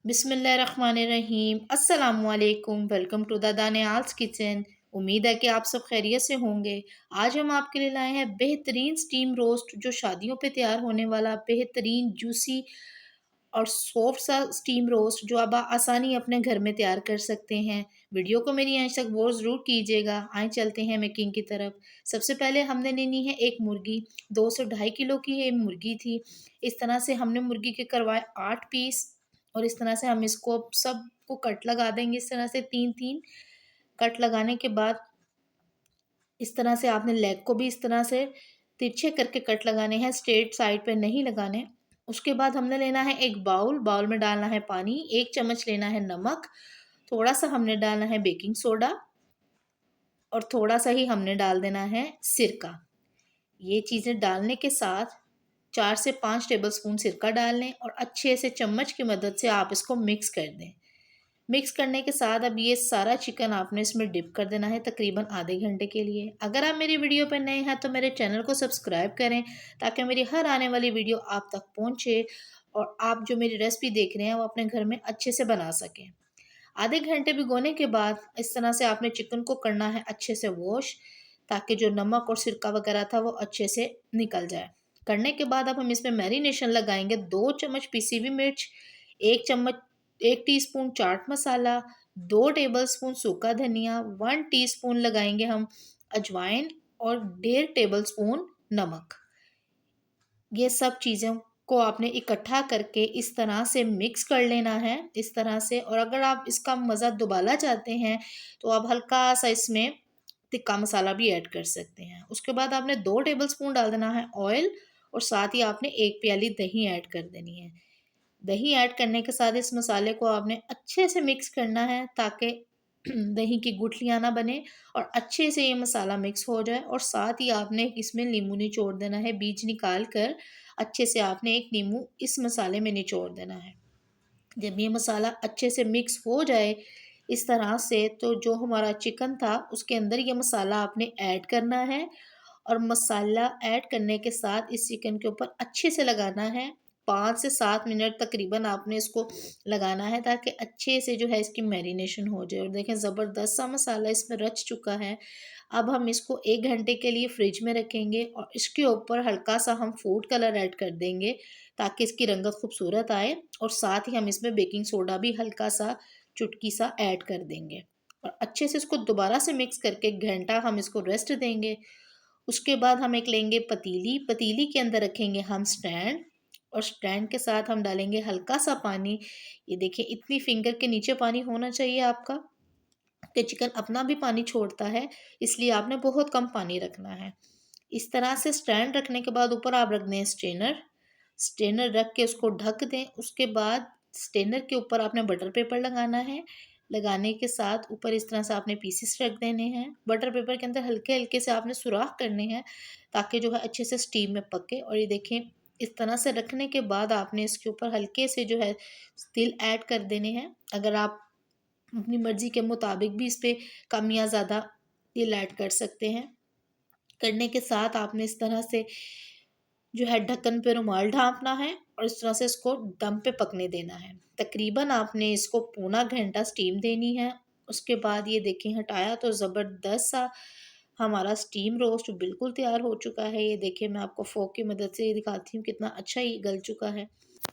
बिस्मिल्लाहिर्रहमानिर्रहीम अस्सलामुअलैकुम। Welcome to the Daniyal's kitchen. उम्मीद है कि आप सब खैरियत से होंगे। आज हम आपके लिए लाए हैं बेहतरीन स्टीम रोस्ट, जो शादियों पे तैयार होने वाला बेहतरीन जूसी और सॉफ्ट सा स्टीम रोस्ट जो आप आसानी अपने घर में तैयार कर सकते हैं। वीडियो को मेरी अंत तक वॉच ज़रूर कीजिएगा। आए चलते हैं मेकिंग की तरफ। सबसे पहले हमने लेनी है एक मुर्गी। 2 से 2.5 किलो की ये मुर्गी थी। इस तरह से हमने मुर्गी के करवाए 8 पीस और इस तरह से हम इसको सबको कट लगा देंगे। इस तरह से 3-3 कट लगाने के बाद इस तरह से आपने लेग को भी इस तरह से तिरछे करके कट लगाने हैं, स्ट्रेट साइड पे नहीं लगाने। उसके बाद हमने लेना है एक बाउल। बाउल में डालना है पानी, 1 चम्मच लेना है नमक, थोड़ा-सा हमने डालना है बेकिंग सोडा और थोड़ा-सा ही हमने डाल देना है सिरका। ये चीज़ें डालने के साथ 4 से 5 टेबलस्पून सिरका डाल लें और अच्छे से चम्मच की मदद से आप इसको मिक्स कर दें। मिक्स करने के साथ अब ये सारा चिकन आपने इसमें डिप कर देना है तकरीबन आधे घंटे के लिए। अगर आप मेरी वीडियो पर नए हैं तो मेरे चैनल को सब्सक्राइब करें ताकि मेरी हर आने वाली वीडियो आप तक पहुंचे और आप जो मेरी रेसिपी देख रहे हैं वो अपने घर में अच्छे से बना सकें। आधे घंटे भिगोने के बाद इस तरह से आपने चिकन को करना है अच्छे से वॉश, ताकि जो नमक और सिरका वगैरह था वो अच्छे से निकल जाए। करने के बाद अब हम इसमें मैरिनेशन लगाएंगे। 2 चम्मच पिसी हुई मिर्च, 1 चम्मच 1 टीस्पून चाट मसाला, 2 टेबलस्पून सूखा धनिया, 1 टीस्पून लगाएंगे हम अजवाइन और 1.5 टेबलस्पून नमक। ये सब चीज़ों को आपने इकट्ठा करके इस तरह से मिक्स कर लेना है, इस तरह से। और अगर आप इसका मज़ा दुबाला चाहते हैं तो आप हल्का सा इसमें तिक्का मसाला भी ऐड कर सकते हैं। उसके बाद आपने 2 टेबलस्पून डाल देना है ऑयल और साथ ही आपने 1 प्याली दही ऐड कर देनी है। दही ऐड करने के साथ इस मसाले को आपने अच्छे से मिक्स करना है ताकि दही की गुठलियाँ ना बने और अच्छे से ये मसाला मिक्स हो जाए। और साथ ही आपने इसमें नींबू निचोड़ देना है, बीज निकाल कर अच्छे से आपने एक नींबू इस मसाले में निचोड़ देना है। जब ये मसाला अच्छे से मिक्स हो जाए इस तरह से, तो जो हमारा चिकन था उसके अंदर ये मसाला आपने ऐड करना है और मसाला ऐड करने के साथ इस चिकन के ऊपर अच्छे से लगाना है। 5 से 7 मिनट तकरीबन आपने इसको लगाना है ताकि अच्छे से जो है इसकी मैरिनेशन हो जाए। और देखें ज़बरदस्त सा मसाला इसमें रच चुका है। अब हम इसको 1 घंटे के लिए फ्रिज में रखेंगे और इसके ऊपर हल्का सा हम फूड कलर ऐड कर देंगे ताकि इसकी रंगत खूबसूरत आए। और साथ ही हम इसमें बेकिंग सोडा भी हल्का सा चुटकी सा ऐड कर देंगे और अच्छे से इसको दोबारा से मिक्स करके घंटा हम इसको रेस्ट देंगे। उसके बाद हम एक लेंगे पतीली। पतीली के अंदर रखेंगे हम स्टैंड और स्टैंड के साथ हम डालेंगे हल्का सा पानी। ये देखिए इतनी फिंगर के नीचे पानी होना चाहिए आपका, कि चिकन अपना भी पानी छोड़ता है, इसलिए आपने बहुत कम पानी रखना है। इस तरह से स्टैंड रखने के बाद ऊपर आप रख दें स्ट्रेनर। स्ट्रेनर रख के उसको ढक दें। उसके बाद स्ट्रेनर के ऊपर आपने बटर पेपर लगाना है। लगाने के साथ ऊपर इस तरह से आपने पीसेस रख देने हैं। बटर पेपर के अंदर हल्के हल्के से आपने सुराख करने हैं ताकि जो है अच्छे से स्टीम में पके। और ये देखें इस तरह से रखने के बाद आपने इसके ऊपर हल्के से जो है तिल ऐड कर देने हैं। अगर आप अपनी मर्ज़ी के मुताबिक भी इस पे कम या ज़्यादा तिल ऐड कर सकते हैं। करने के साथ आपने इस तरह से जो है ढक्कन पे रुमाल ढाँपना है और इस तरह से इसको दम पे पकने देना है। तकरीबन आपने इसको पौना घंटा स्टीम देनी है। उसके बाद ये देखें हटाया तो ज़बरदस्त सा हमारा स्टीम रोस्ट बिल्कुल तैयार हो चुका है। ये देखिए मैं आपको फ़ोर्क की मदद से ये दिखाती हूँ कितना अच्छा ये गल चुका है।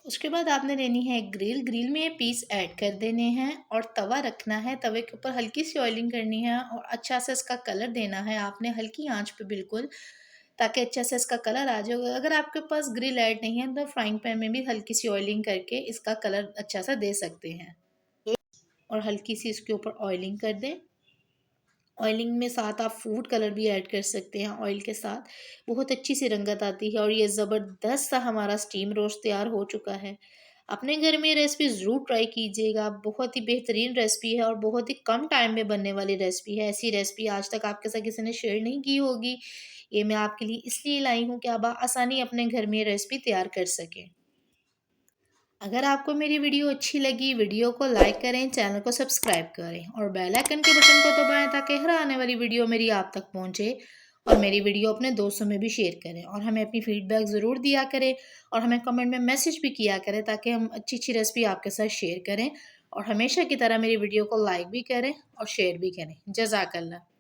उसके बाद आपने लेनी है एक ग्रिल। ग्रिल में ये पीस ऐड कर देने हैं और तवा रखना है। तवे के ऊपर हल्की सी ऑयलिंग करनी है और अच्छा सा इसका कलर देना है आपने हल्की आंच पे बिल्कुल, ताकि अच्छा से इसका कलर आ जाए। अगर आपके पास ग्रिल ऐड नहीं है तो फ्राइंग पैन में भी हल्की सी ऑयलिंग करके इसका कलर अच्छा सा दे सकते हैं और हल्की सी इसके ऊपर ऑयलिंग कर दें। ऑयलिंग में साथ आप फूड कलर भी ऐड कर सकते हैं। ऑयल के साथ बहुत अच्छी सी रंगत आती है और ये ज़बरदस्त सा हमारा स्टीम रोस्ट तैयार हो चुका है। अपने घर में ये रेसिपी ज़रूर ट्राई कीजिएगा। बहुत ही बेहतरीन रेसिपी है और बहुत ही कम टाइम में बनने वाली रेसिपी है। ऐसी रेसिपी आज तक आपके साथ किसी ने शेयर नहीं की होगी। ये मैं आपके लिए इसलिए लाई हूँ कि आप आसानी अपने घर में ये रेसिपी तैयार कर सकें। अगर आपको मेरी वीडियो अच्छी लगी, वीडियो को लाइक करें, चैनल को सब्सक्राइब करें और बेल आइकन के बटन को दबाएं ताकि हर आने वाली वीडियो मेरी आप तक पहुंचे। और मेरी वीडियो अपने दोस्तों में भी शेयर करें और हमें अपनी फीडबैक ज़रूर दिया करें और हमें कमेंट में मैसेज भी किया करें ताकि हम अच्छी-अच्छी रेसिपी आपके साथ शेयर करें और हमेशा की तरह मेरी वीडियो को लाइक भी करें और शेयर भी करें। जज़ाकल्लाह।